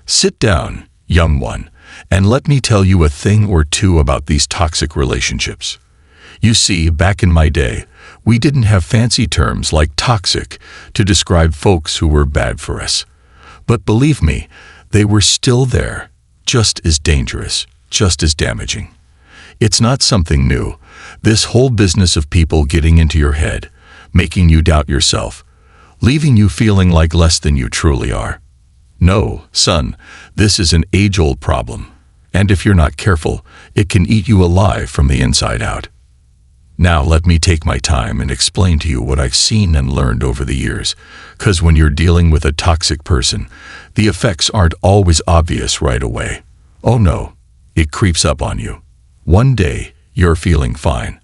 Sit down, young one, and let me tell you a thing or two about these toxic relationships. You see, back in my day, we didn't have fancy terms like toxic to describe folks who were bad for us. But believe me, they were still there, just as dangerous, just as damaging. It's not something new, this whole business of people getting into your head, making you doubt yourself, leaving you feeling like less than you truly are. No, son, this is an age-old problem, and if you're not careful, it can eat you alive from the inside out. Now let me take my time and explain to you what I've seen and learned over the years, because when you're dealing with a toxic person, the effects aren't always obvious right away. Oh no, it creeps up on you. One day, you're feeling fine,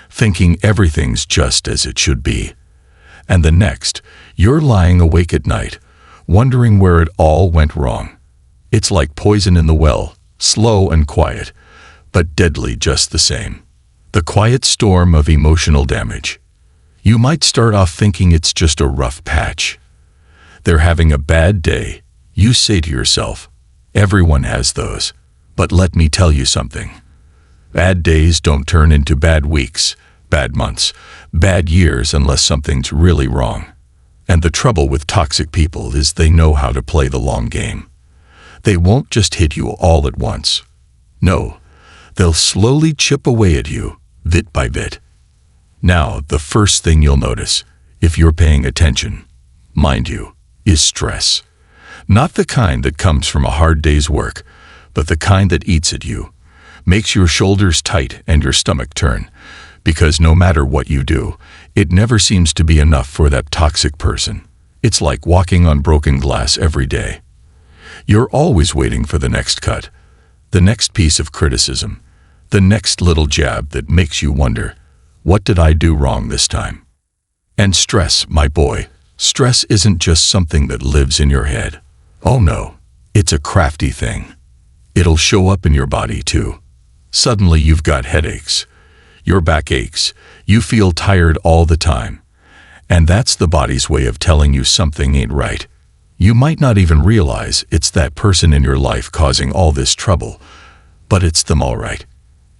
thinking everything's just as it should be. And the next, you're lying awake at night, wondering where it all went wrong. It's like poison in the well, slow and quiet, but deadly just the same. The quiet storm of emotional damage. You might start off thinking it's just a rough patch. They're having a bad day. You say to yourself, everyone has those. But let me tell you something. Bad days don't turn into bad weeks, bad months, bad years unless something's really wrong. And the trouble with toxic people is they know how to play the long game. They won't just hit you all at once. No, they'll slowly chip away at you, bit by bit. Now, the first thing you'll notice, if you're paying attention, mind you, is stress. Not the kind that comes from a hard day's work, but the kind that eats at you, makes your shoulders tight and your stomach turn, because no matter what you do, it never seems to be enough for that toxic person. It's like walking on broken glass every day. You're always waiting for the next cut, the next piece of criticism, the next little jab that makes you wonder, what did I do wrong this time? And stress, my boy, stress isn't just something that lives in your head. Oh no, it's a crafty thing. It'll show up in your body too. Suddenly you've got headaches. Your back aches. You feel tired all the time. And that's the body's way of telling you something ain't right. You might not even realize it's that person in your life causing all this trouble, but it's them all right.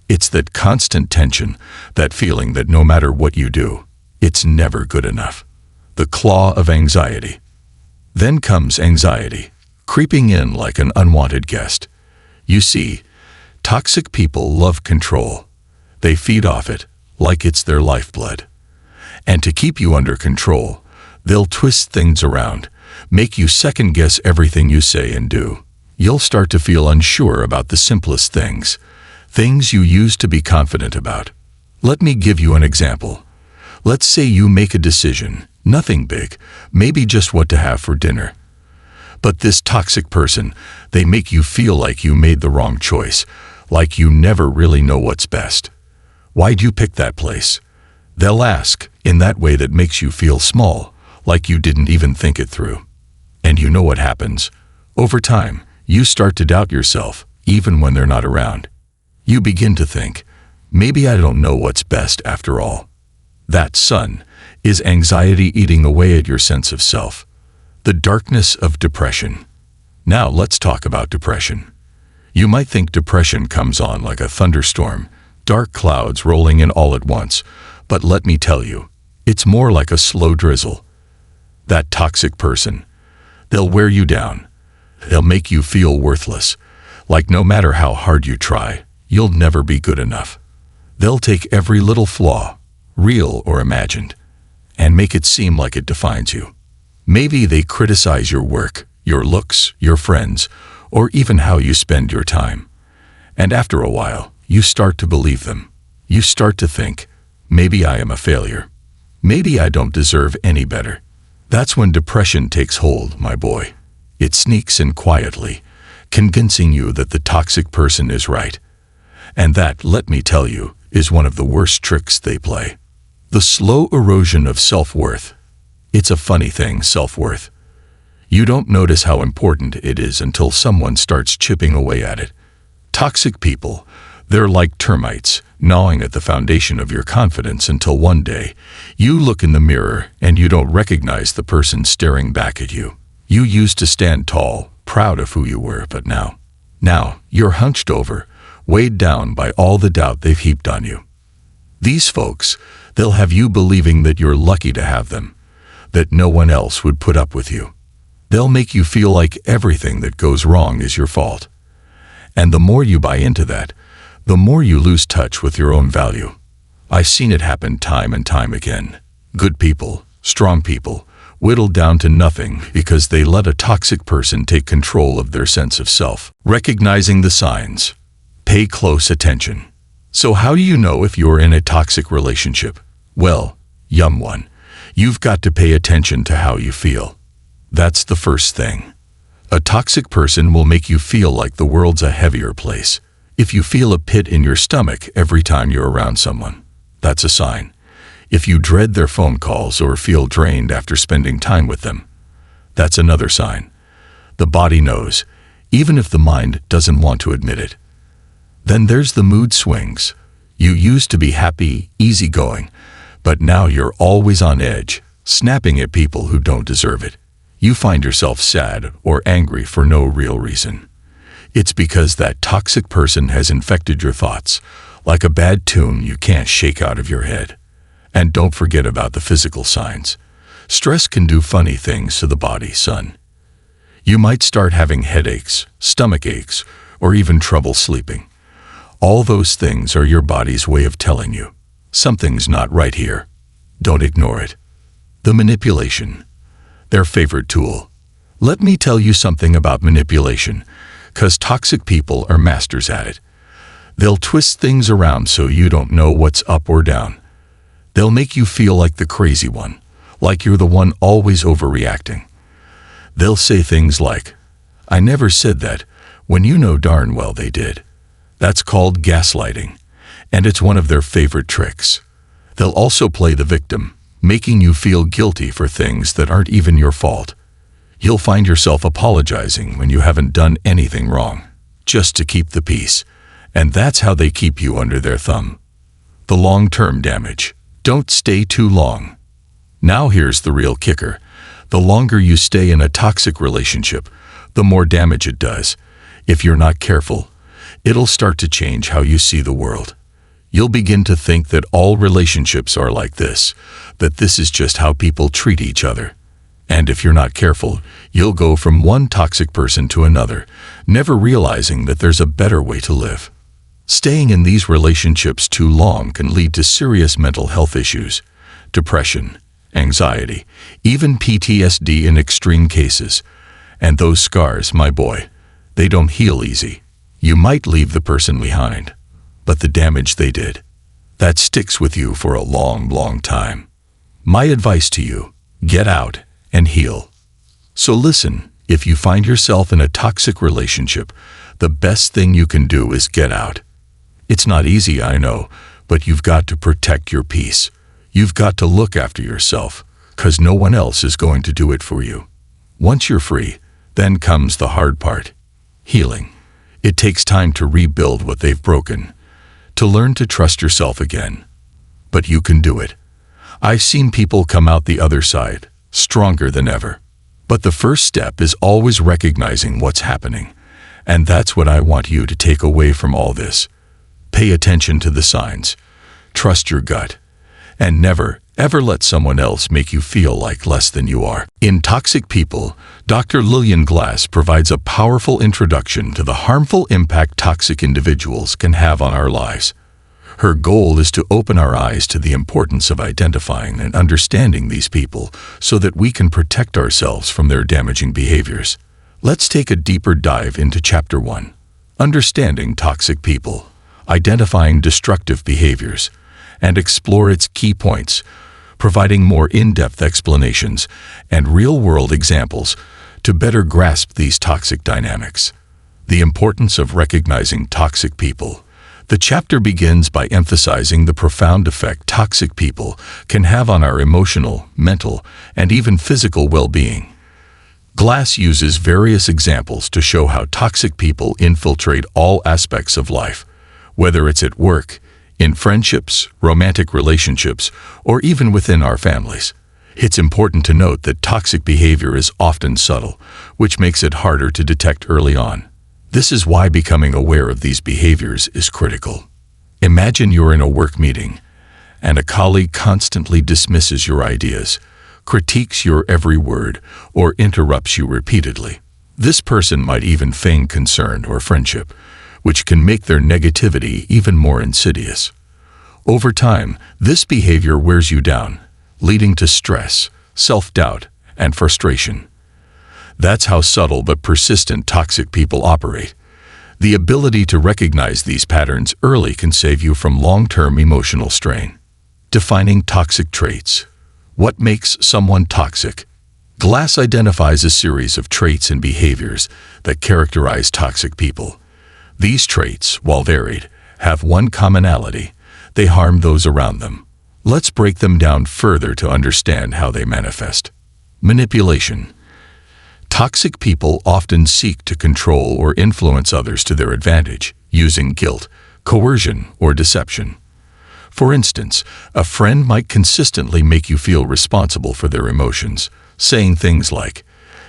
It's that constant tension, that feeling that no matter what you do, it's never good enough. The claw of anxiety. Then comes anxiety, creeping in like an unwanted guest. You see, toxic people love control. They feed off it, like it's their lifeblood. And to keep you under control, they'll twist things around, make you second-guess everything you say and do. You'll start to feel unsure about the simplest things, things you used to be confident about. Let me give you an example. Let's say you make a decision, nothing big, maybe just what to have for dinner. But this toxic person, they make you feel like you made the wrong choice, like you never really know what's best. Why'd you pick that place? They'll ask, in that way that makes you feel small, like you didn't even think it through. And you know what happens? Over time, you start to doubt yourself, even when they're not around. You begin to think, maybe I don't know what's best after all. That, son, is anxiety eating away at your sense of self. The darkness of depression. Now let's talk about depression. You might think depression comes on like a thunderstorm, dark clouds rolling in all at once, but let me tell you, it's more like a slow drizzle. That toxic person, they'll wear you down. They'll make you feel worthless, like no matter how hard you try, you'll never be good enough. They'll take every little flaw, real or imagined, and make it seem like it defines you. Maybe they criticize your work, your looks, your friends, or even how you spend your time. And after a while, you start to believe them. You start to think, maybe I am a failure. Maybe I don't deserve any better. That's when depression takes hold, my boy. It sneaks in quietly, convincing you that the toxic person is right. And that, let me tell you, is one of the worst tricks they play. The slow erosion of self-worth. It's a funny thing, self-worth. You don't notice how important it is until someone starts chipping away at it. Toxic people, they're like termites, gnawing at the foundation of your confidence until one day, you look in the mirror and you don't recognize the person staring back at you. You used to stand tall, proud of who you were, but now you're hunched over, weighed down by all the doubt they've heaped on you. These folks, they'll have you believing that you're lucky to have them, that no one else would put up with you. They'll make you feel like everything that goes wrong is your fault. And the more you buy into that, the more you lose touch with your own value. I've seen it happen time and time again. Good people, strong people, whittled down to nothing because they let a toxic person take control of their sense of self. Recognizing the signs. Pay close attention. So how do you know if you're in a toxic relationship? Well, young one, you've got to pay attention to how you feel. That's the first thing. A toxic person will make you feel like the world's a heavier place. If you feel a pit in your stomach every time you're around someone, that's a sign. If you dread their phone calls or feel drained after spending time with them, that's another sign. The body knows, even if the mind doesn't want to admit it. Then there's the mood swings. You used to be happy, easygoing, but now you're always on edge, snapping at people who don't deserve it. You find yourself sad or angry for no real reason. It's because that toxic person has infected your thoughts, like a bad tune you can't shake out of your head. And don't forget about the physical signs. Stress can do funny things to the body, son. You might start having headaches, stomach aches, or even trouble sleeping. All those things are your body's way of telling you, something's not right here. Don't ignore it. The manipulation. Their favorite tool. Let me tell you something about manipulation, 'cause toxic people are masters at it. They'll twist things around so you don't know what's up or down. They'll make you feel like the crazy one, like you're the one always overreacting. They'll say things like, "I never said that," when you know darn well they did. That's called gaslighting, and it's one of their favorite tricks. They'll also play the victim, making you feel guilty for things that aren't even your fault. You'll find yourself apologizing when you haven't done anything wrong, just to keep the peace, and that's how they keep you under their thumb. The long-term damage. Don't stay too long. Now here's the real kicker. The longer you stay in a toxic relationship, the more damage it does. If you're not careful, it'll start to change how you see the world. You'll begin to think that all relationships are like this, that this is just how people treat each other. And if you're not careful, you'll go from one toxic person to another, never realizing that there's a better way to live. Staying in these relationships too long can lead to serious mental health issues, depression, anxiety, even PTSD in extreme cases. And those scars, my boy, they don't heal easy. You might leave the person behind, but the damage they did, that sticks with you for a long, long time. My advice to you, get out and heal. So listen, if you find yourself in a toxic relationship, the best thing you can do is get out. It's not easy, I know, but you've got to protect your peace. You've got to look after yourself, 'cause no one else is going to do it for you. Once you're free, then comes the hard part, healing. It takes time to rebuild what they've broken, to learn to trust yourself again. But you can do it. I've seen people come out the other side, stronger than ever. But the first step is always recognizing what's happening. And that's what I want you to take away from all this. Pay attention to the signs. Trust your gut. And never, ever let someone else make you feel like less than you are. In Toxic People, Dr. Lillian Glass provides a powerful introduction to the harmful impact toxic individuals can have on our lives. Her goal is to open our eyes to the importance of identifying and understanding these people so that we can protect ourselves from their damaging behaviors. Let's take a deeper dive into Chapter 1, Understanding Toxic People, Identifying Destructive Behaviors, and explore its key points, providing more in-depth explanations and real-world examples to better grasp these toxic dynamics. The importance of recognizing toxic people. The chapter begins by emphasizing the profound effect toxic people can have on our emotional, mental, and even physical well-being. Glass uses various examples to show how toxic people infiltrate all aspects of life, whether it's at work, in friendships, romantic relationships, or even within our families. It's important to note that toxic behavior is often subtle, which makes it harder to detect early on. This is why becoming aware of these behaviors is critical. Imagine you're in a work meeting, and a colleague constantly dismisses your ideas, critiques your every word, or interrupts you repeatedly. This person might even feign concern or friendship, which can make their negativity even more insidious. Over time, this behavior wears you down, leading to stress, self-doubt, and frustration. That's how subtle but persistent toxic people operate. The ability to recognize these patterns early can save you from long-term emotional strain. Defining toxic traits. What makes someone toxic? Glass identifies a series of traits and behaviors that characterize toxic people. These traits, while varied, have one commonality: they harm those around them. Let's break them down further to understand how they manifest. Manipulation. Toxic people often seek to control or influence others to their advantage, using guilt, coercion, or deception. For instance, a friend might consistently make you feel responsible for their emotions, saying things like,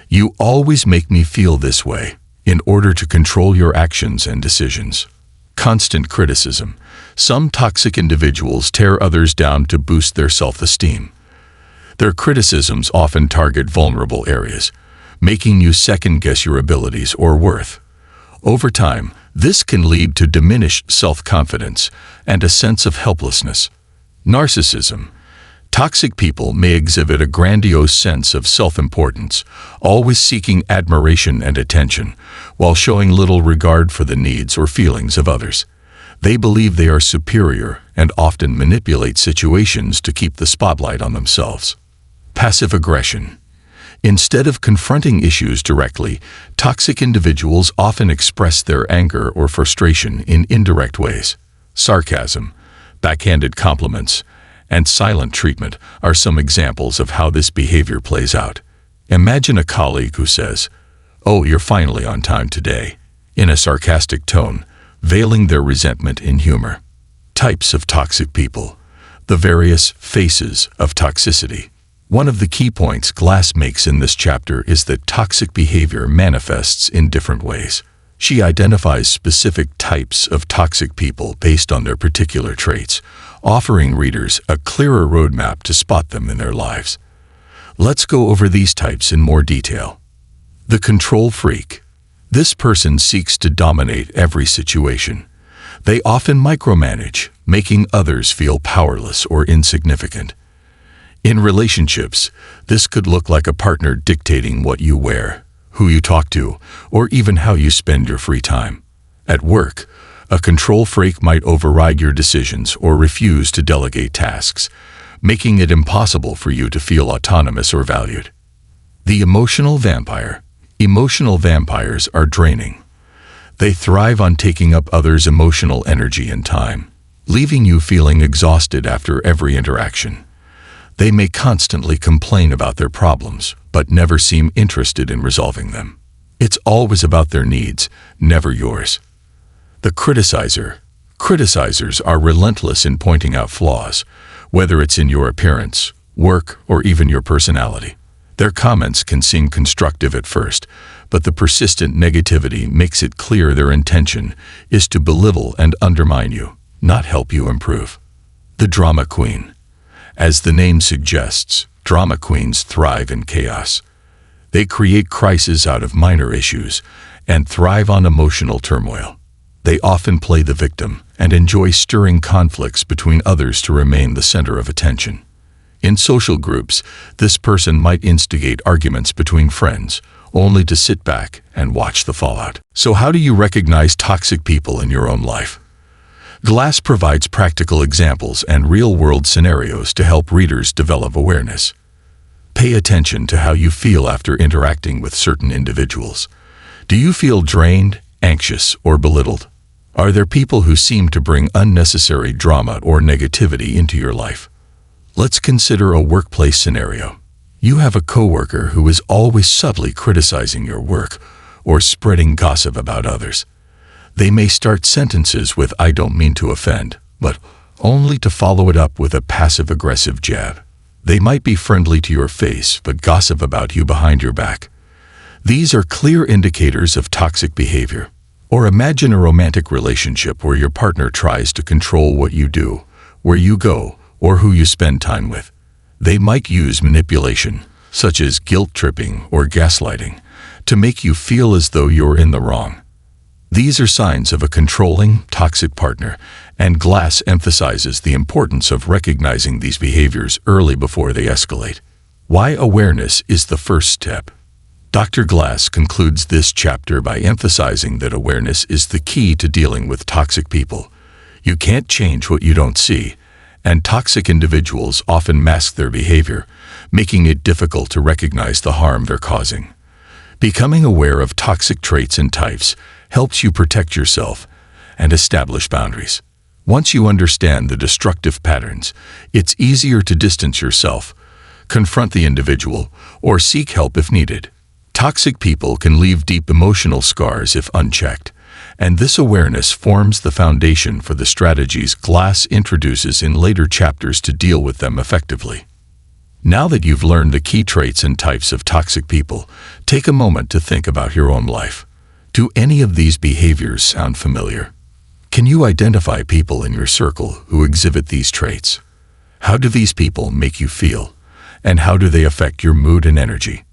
"You always make me feel this way," in order to control your actions and decisions. Constant criticism. Some toxic individuals tear others down to boost their self-esteem. Their criticisms often target vulnerable areas, making you second-guess your abilities or worth. Over time, this can lead to diminished self-confidence and a sense of helplessness. Narcissism. Toxic people may exhibit a grandiose sense of self-importance, always seeking admiration and attention, while showing little regard for the needs or feelings of others. They believe they are superior and often manipulate situations to keep the spotlight on themselves. Passive aggression. Instead of confronting issues directly, toxic individuals often express their anger or frustration in indirect ways. Sarcasm, backhanded compliments, and silent treatment are some examples of how this behavior plays out. Imagine a colleague who says, "Oh, you're finally on time today," in a sarcastic tone, veiling their resentment in humor. Types of toxic people. The various faces of toxicity. One of the key points Glass makes in this chapter is that toxic behavior manifests in different ways. She identifies specific types of toxic people based on their particular traits, offering readers a clearer roadmap to spot them in their lives. Let's go over these types in more detail. The control freak. This person seeks to dominate every situation. They often micromanage, making others feel powerless or insignificant. In relationships, this could look like a partner dictating what you wear, who you talk to, or even how you spend your free time. At work, a control freak might override your decisions or refuse to delegate tasks, making it impossible for you to feel autonomous or valued. The emotional vampire. Emotional vampires are draining. They thrive on taking up others' emotional energy and time, leaving you feeling exhausted after every interaction. They may constantly complain about their problems, but never seem interested in resolving them. It's always about their needs, never yours. The criticizer. Criticizers are relentless in pointing out flaws, whether it's in your appearance, work, or even your personality. Their comments can seem constructive at first, but the persistent negativity makes it clear their intention is to belittle and undermine you, not help you improve. The drama queen. As the name suggests, drama queens thrive in chaos. They create crises out of minor issues and thrive on emotional turmoil. They often play the victim and enjoy stirring conflicts between others to remain the center of attention. In social groups, this person might instigate arguments between friends, only to sit back and watch the fallout. So how do you recognize toxic people in your own life? Glass provides practical examples and real-world scenarios to help readers develop awareness. Pay attention to how you feel after interacting with certain individuals. Do you feel drained, anxious, or belittled? Are there people who seem to bring unnecessary drama or negativity into your life? Let's consider a workplace scenario. You have a coworker who is always subtly criticizing your work or spreading gossip about others. They may start sentences with "I don't mean to offend," but only to follow it up with a passive-aggressive jab. They might be friendly to your face, but gossip about you behind your back. These are clear indicators of toxic behavior. Or imagine a romantic relationship where your partner tries to control what you do, where you go, or who you spend time with. They might use manipulation, such as guilt-tripping or gaslighting, to make you feel as though you're in the wrong. These are signs of a controlling, toxic partner, and Glass emphasizes the importance of recognizing these behaviors early before they escalate. Why awareness is the first step. Dr. Glass concludes this chapter by emphasizing that awareness is the key to dealing with toxic people. You can't change what you don't see, and toxic individuals often mask their behavior, making it difficult to recognize the harm they're causing. Becoming aware of toxic traits and types helps you protect yourself and establish boundaries. Once you understand the destructive patterns, it's easier to distance yourself, confront the individual, or seek help if needed. Toxic people can leave deep emotional scars if unchecked, and this awareness forms the foundation for the strategies Glass introduces in later chapters to deal with them effectively. Now that you've learned the key traits and types of toxic people, take a moment to think about your own life. Do any of these behaviors sound familiar? Can you identify people in your circle who exhibit these traits? How do these people make you feel? And how do they affect your mood and energy?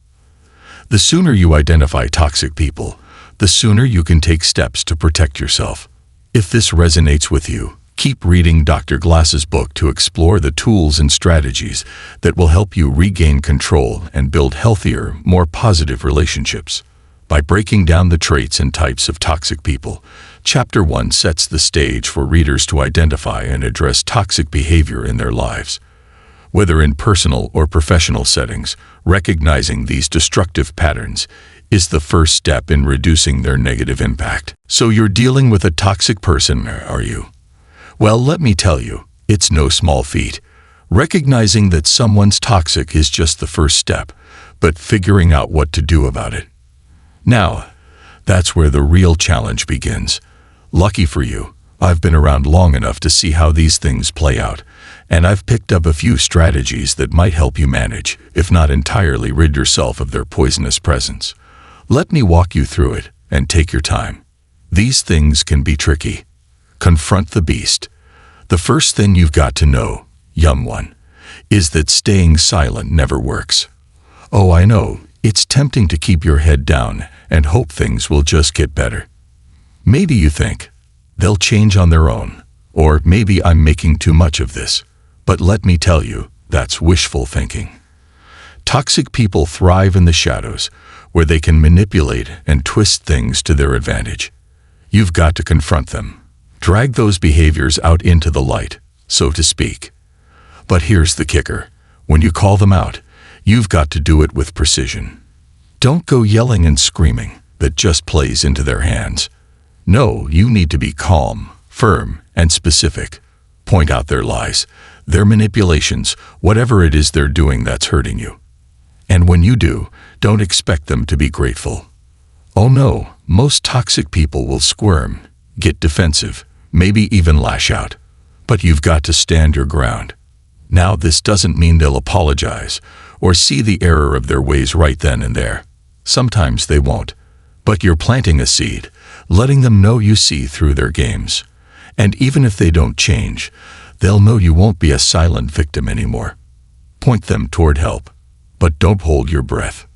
The sooner you identify toxic people, the sooner you can take steps to protect yourself. If this resonates with you, keep reading Dr. Glass's book to explore the tools and strategies that will help you regain control and build healthier, more positive relationships. By breaking down the traits and types of toxic people, Chapter 1 sets the stage for readers to identify and address toxic behavior in their lives. Whether in personal or professional settings, recognizing these destructive patterns is the first step in reducing their negative impact. So you're dealing with a toxic person, are you? Well, let me tell you, it's no small feat. Recognizing that someone's toxic is just the first step, but figuring out what to do about it. Now, that's where the real challenge begins. Lucky for you, I've been around long enough to see how these things play out, and I've picked up a few strategies that might help you manage, if not entirely rid yourself of their poisonous presence. Let me walk you through it, and take your time. These things can be tricky. Confront the beast. The first thing you've got to know, young one, is that staying silent never works. Oh, I know, it's tempting to keep your head down and hope things will just get better. Maybe you think, they'll change on their own, or maybe I'm making too much of this. But let me tell you, that's wishful thinking. Toxic people thrive in the shadows, where they can manipulate and twist things to their advantage. You've got to confront them. Drag those behaviors out into the light, so to speak. But here's the kicker. When you call them out, you've got to do it with precision. Don't go yelling and screaming. That just plays into their hands. No, you need to be calm, firm, and specific. Point out their lies, their manipulations, whatever it is they're doing that's hurting you. And when you do, don't expect them to be grateful. Oh no, most toxic people will squirm, get defensive, maybe even lash out. But you've got to stand your ground. Now, this doesn't mean they'll apologize or see the error of their ways right then and there. Sometimes they won't. But you're planting a seed, letting them know you see through their games. And even if they don't change, they'll know you won't be a silent victim anymore. Point them toward help, but don't hold your breath.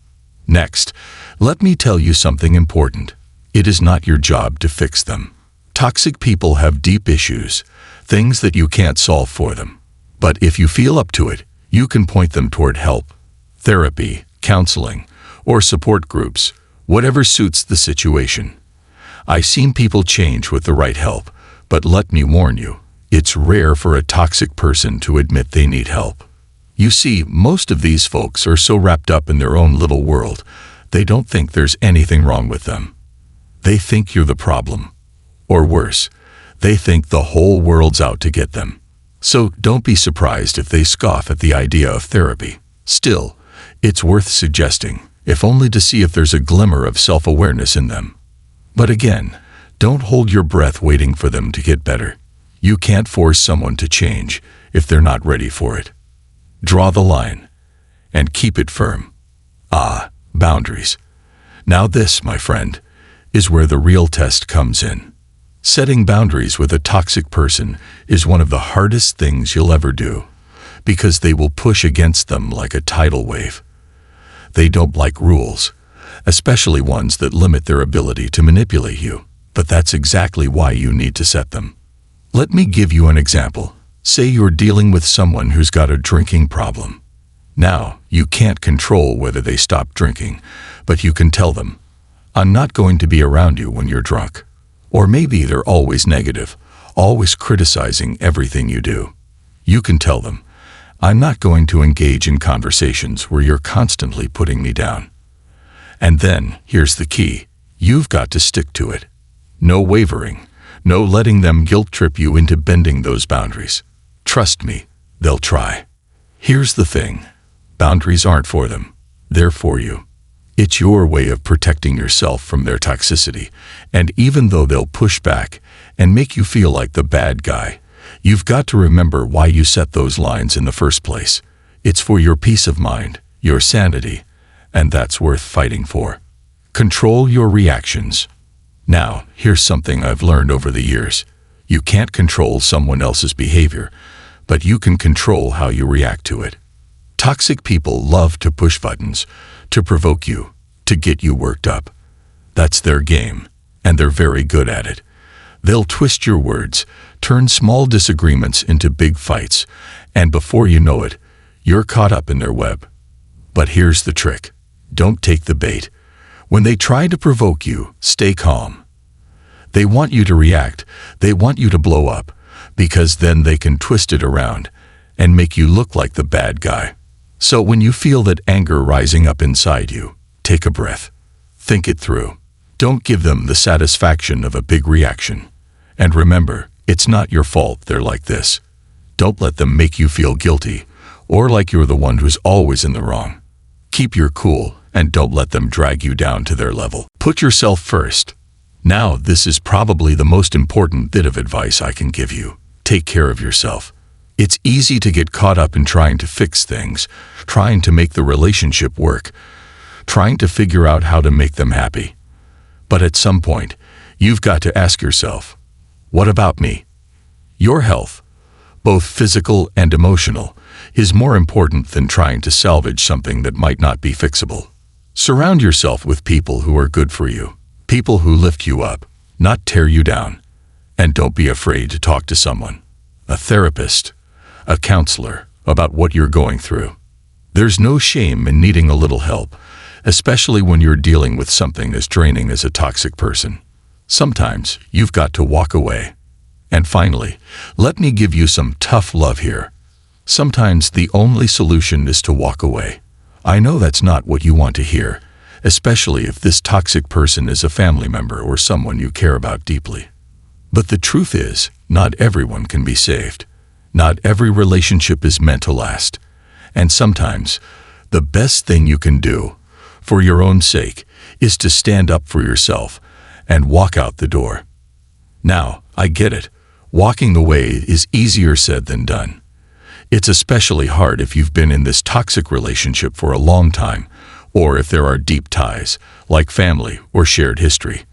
Next, let me tell you something important. It is not your job to fix them. Toxic people have deep issues, things that you can't solve for them. But if you feel up to it, you can point them toward help, therapy, counseling, or support groups, whatever suits the situation. I've seen people change with the right help, but let me warn you, it's rare for a toxic person to admit they need help. You see, most of these folks are so wrapped up in their own little world, they don't think there's anything wrong with them. They think you're the problem. Or worse, they think the whole world's out to get them. So don't be surprised if they scoff at the idea of therapy. Still, it's worth suggesting, if only to see if there's a glimmer of self-awareness in them. But again, don't hold your breath waiting for them to get better. You can't force someone to change if they're not ready for it. Draw the line and keep it firm. Boundaries. Now this, my friend, is where the real test comes in. Setting boundaries with a toxic person is one of the hardest things you'll ever do, because they will push against them like a tidal wave. They don't like rules, especially ones that limit their ability to manipulate you, but that's exactly why you need to set them. Let me give you an example. Say you're dealing with someone who's got a drinking problem. Now, you can't control whether they stop drinking, but you can tell them, "I'm not going to be around you when you're drunk." Or maybe they're always negative, always criticizing everything you do. You can tell them, "I'm not going to engage in conversations where you're constantly putting me down." And then, here's the key. You've got to stick to it. No wavering, no letting them guilt trip you into bending those boundaries. Trust me, they'll try. Here's the thing. Boundaries aren't for them. They're for you. It's your way of protecting yourself from their toxicity, and even though they'll push back and make you feel like the bad guy, you've got to remember why you set those lines in the first place. It's for your peace of mind, your sanity, and that's worth fighting for. Control your reactions. Now, here's something I've learned over the years. You can't control someone else's behavior, but you can control how you react to it. Toxic people love to push buttons, to provoke you, to get you worked up. That's their game, and they're very good at it. They'll twist your words, turn small disagreements into big fights, and before you know it, you're caught up in their web. But here's the trick. Don't take the bait. When they try to provoke you, stay calm. They want you to react. They want you to blow up, because then they can twist it around and make you look like the bad guy. So when you feel that anger rising up inside you, take a breath. Think it through. Don't give them the satisfaction of a big reaction. And remember, it's not your fault they're like this. Don't let them make you feel guilty or like you're the one who's always in the wrong. Keep your cool and don't let them drag you down to their level. Put yourself first. Now, this is probably the most important bit of advice I can give you. Take care of yourself. It's easy to get caught up in trying to fix things, trying to make the relationship work, trying to figure out how to make them happy. But at some point, you've got to ask yourself, what about me? Your health, both physical and emotional, is more important than trying to salvage something that might not be fixable. Surround yourself with people who are good for you, people who lift you up, not tear you down. And don't be afraid to talk to someone, a therapist, a counselor, about what you're going through. There's no shame in needing a little help, especially when you're dealing with something as draining as a toxic person. Sometimes you've got to walk away. And finally, let me give you some tough love here. Sometimes the only solution is to walk away. I know that's not what you want to hear, especially if this toxic person is a family member or someone you care about deeply. But the truth is, not everyone can be saved. Not every relationship is meant to last. And sometimes, the best thing you can do, for your own sake, is to stand up for yourself and walk out the door. Now, I get it. Walking away is easier said than done. It's especially hard if you've been in this toxic relationship for a long time, or if there are deep ties, like family or shared history.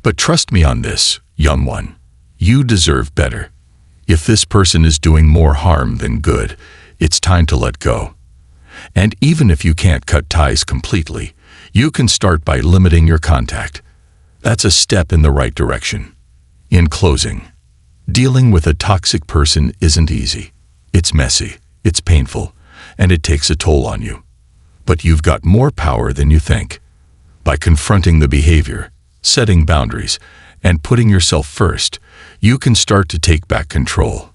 But trust me on this, young one. You deserve better. If this person is doing more harm than good, it's time to let go. And even if you can't cut ties completely, you can start by limiting your contact. That's a step in the right direction. In closing, dealing with a toxic person isn't easy. It's messy, it's painful, and it takes a toll on you. But you've got more power than you think. By confronting the behavior, setting boundaries, and putting yourself first, you can start to take back control.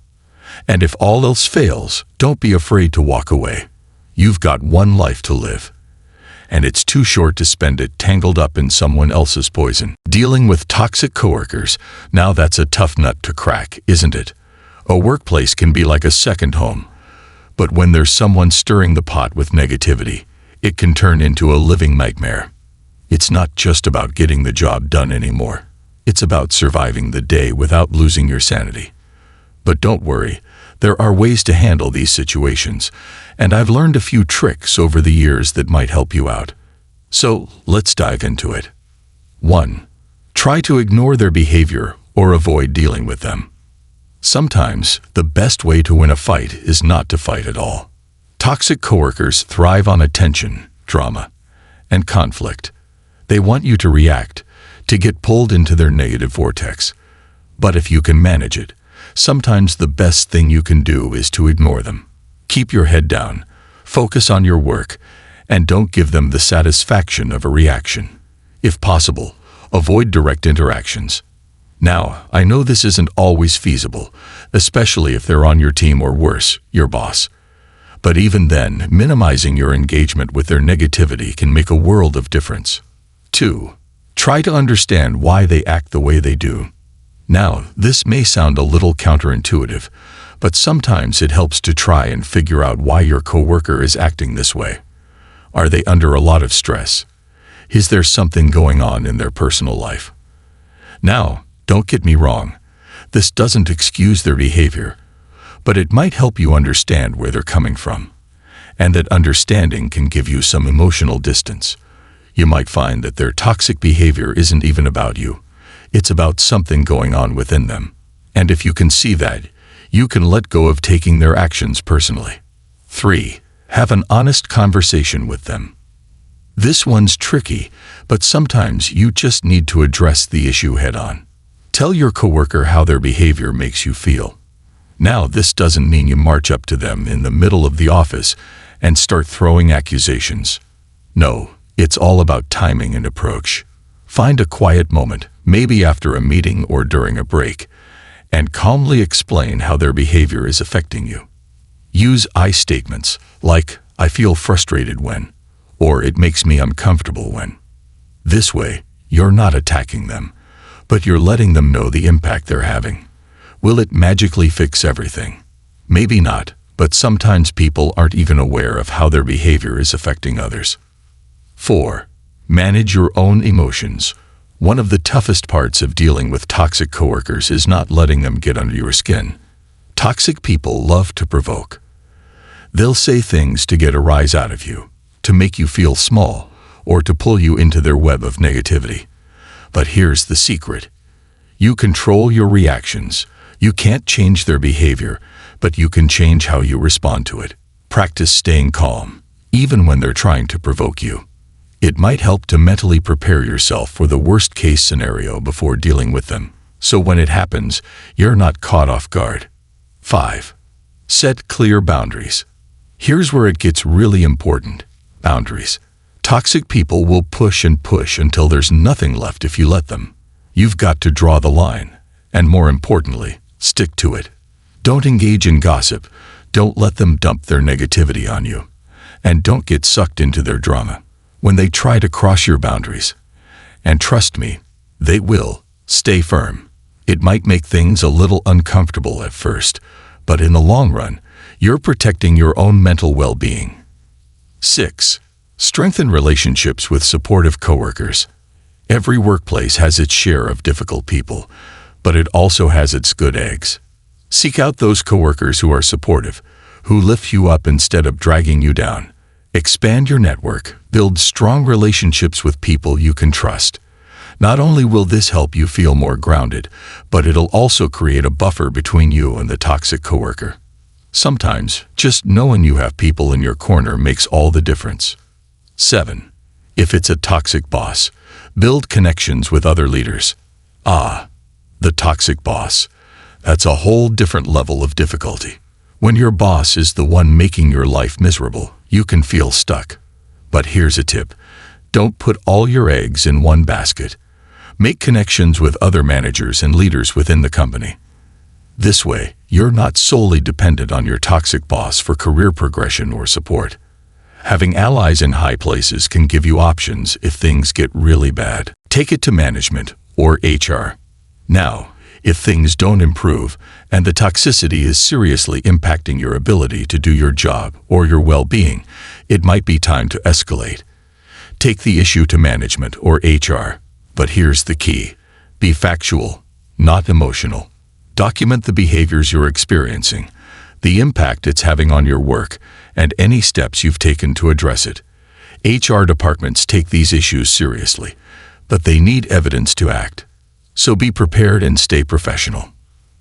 And if all else fails, don't be afraid to walk away. You've got one life to live, and it's too short to spend it tangled up in someone else's poison. Dealing with toxic coworkers, now that's a tough nut to crack, isn't it? A workplace can be like a second home, but when there's someone stirring the pot with negativity, it can turn into a living nightmare. It's not just about getting the job done anymore. It's about surviving the day without losing your sanity. But don't worry, There are ways to handle these situations, and I've learned a few tricks over the years that might help you out. So let's dive into it. 1. Try to ignore their behavior or avoid dealing with them. Sometimes the best way to win a fight is not to fight at all. Toxic coworkers thrive on attention, drama, and conflict. They want you to react, to get pulled into their negative vortex. But if you can manage it, sometimes the best thing you can do is to ignore them. Keep your head down, focus on your work, and don't give them the satisfaction of a reaction. If possible, avoid direct interactions. Now, I know this isn't always feasible, especially if they're on your team or worse, your boss. But even then, minimizing your engagement with their negativity can make a world of difference. 2. Try to understand why they act the way they do. Now, this may sound a little counterintuitive, but sometimes it helps to try and figure out why your coworker is acting this way. Are they under a lot of stress? Is there something going on in their personal life? Now, don't get me wrong. This doesn't excuse their behavior, but it might help you understand where they're coming from. And that understanding can give you some emotional distance. You might find that their toxic behavior isn't even about you. It's about something going on within them. And if you can see that, you can let go of taking their actions personally. 3. Have an honest conversation with them. This one's tricky, but sometimes you just need to address the issue head-on. Tell your coworker how their behavior makes you feel. Now, this doesn't mean you march up to them in the middle of the office and start throwing accusations. No, it's all about timing and approach. Find a quiet moment, maybe after a meeting or during a break, and calmly explain how their behavior is affecting you. Use I statements like, "I feel frustrated when," or "it makes me uncomfortable when." This way, you're not attacking them, but you're letting them know the impact they're having. Will it magically fix everything? Maybe not, but sometimes people aren't even aware of how their behavior is affecting others. 4. Manage your own emotions. One of the toughest parts of dealing with toxic coworkers is not letting them get under your skin. Toxic people love to provoke. They'll say things to get a rise out of you, to make you feel small, or to pull you into their web of negativity. But here's the secret. You control your reactions. You can't change their behavior, but you can change how you respond to it. Practice staying calm, even when they're trying to provoke you. It might help to mentally prepare yourself for the worst-case scenario before dealing with them, so when it happens, you're not caught off guard. 5. Set clear boundaries. Here's where it gets really important. Boundaries. Toxic people will push and push until there's nothing left if you let them. You've got to draw the line, and more importantly, stick to it. Don't engage in gossip. Don't let them dump their negativity on you. And don't get sucked into their drama. When they try to cross your boundaries, and trust me, they will, stay firm. It might make things a little uncomfortable at first, but in the long run, you're protecting your own mental well-being. 6. Strengthen relationships with supportive coworkers. Every workplace has its share of difficult people, but it also has its good eggs. Seek out those coworkers who are supportive, who lift you up instead of dragging you down. Expand your network, build strong relationships with people you can trust. Not only will this help you feel more grounded, but it'll also create a buffer between you and the toxic coworker. Sometimes, just knowing you have people in your corner makes all the difference. 7. If it's a toxic boss, build connections with other leaders. The toxic boss. That's a whole different level of difficulty. When your boss is the one making your life miserable, you can feel stuck. But here's a tip. Don't put all your eggs in one basket. Make connections with other managers and leaders within the company. This way, you're not solely dependent on your toxic boss for career progression or support. Having allies in high places can give you options if things get really bad. Take it to management or HR. Now, if things don't improve and the toxicity is seriously impacting your ability to do your job or your well-being, it might be time to escalate. Take the issue to management or HR. But here's the key. Be factual, not emotional. Document the behaviors you're experiencing. the impact it's having on your work, and any steps you've taken to address it. HR departments take these issues seriously, but they need evidence to act. So be prepared and stay professional.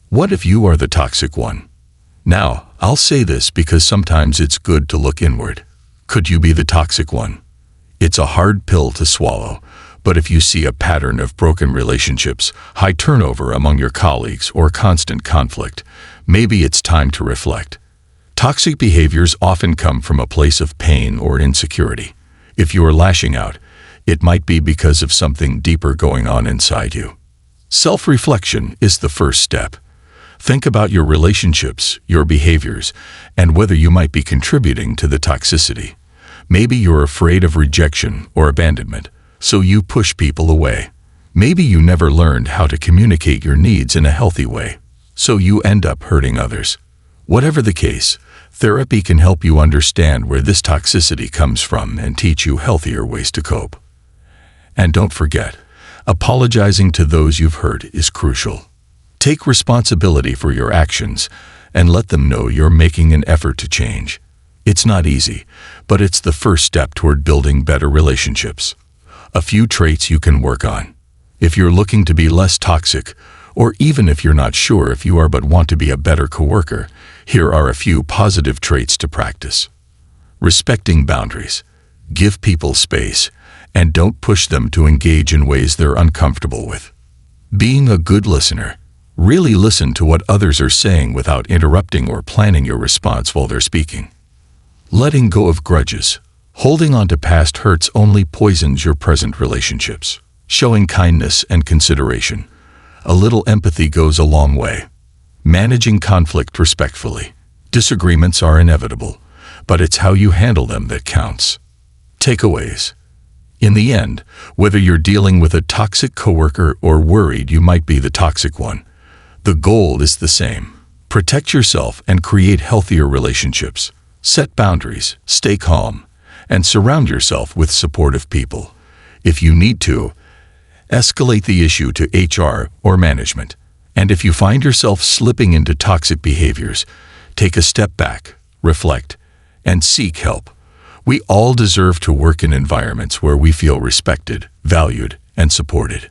What if you are the toxic one? Now, I'll say this because sometimes it's good to look inward. Could you be the toxic one? It's a hard pill to swallow, but if you see a pattern of broken relationships, high turnover among your colleagues, or constant conflict, maybe it's time to reflect. Toxic behaviors often come from a place of pain or insecurity. If you are lashing out, it might be because of something deeper going on inside you. Self-reflection is the first step. Think about your relationships, your behaviors, and whether you might be contributing to the toxicity. Maybe you're afraid of rejection or abandonment, so you push people away. Maybe you never learned how to communicate your needs in a healthy way, so you end up hurting others. Whatever the case, therapy can help you understand where this toxicity comes from and teach you healthier ways to cope. And don't forget, apologizing to those you've hurt is crucial. Take responsibility for your actions and let them know you're making an effort to change. It's not easy, but it's the first step toward building better relationships. A few traits you can work on. If you're looking to be less toxic, or even if you're not sure if you are but want to be a better coworker, here are a few positive traits to practice. Respecting boundaries. Give people space, and don't push them to engage in ways they're uncomfortable with. Being a good listener. Really listen to what others are saying without interrupting or planning your response while they're speaking. Letting go of grudges. Holding on to past hurts only poisons your present relationships. Showing kindness and consideration. A little empathy goes a long way. Managing conflict respectfully. Disagreements are inevitable, but it's how you handle them that counts. Takeaways. In the end, whether you're dealing with a toxic coworker or worried you might be the toxic one, the goal is the same. Protect yourself and create healthier relationships. Set boundaries, stay calm, and surround yourself with supportive people. If you need to, escalate the issue to HR or management. And if you find yourself slipping into toxic behaviors, take a step back, reflect, and seek help. We all deserve to work in environments where we feel respected, valued, and supported.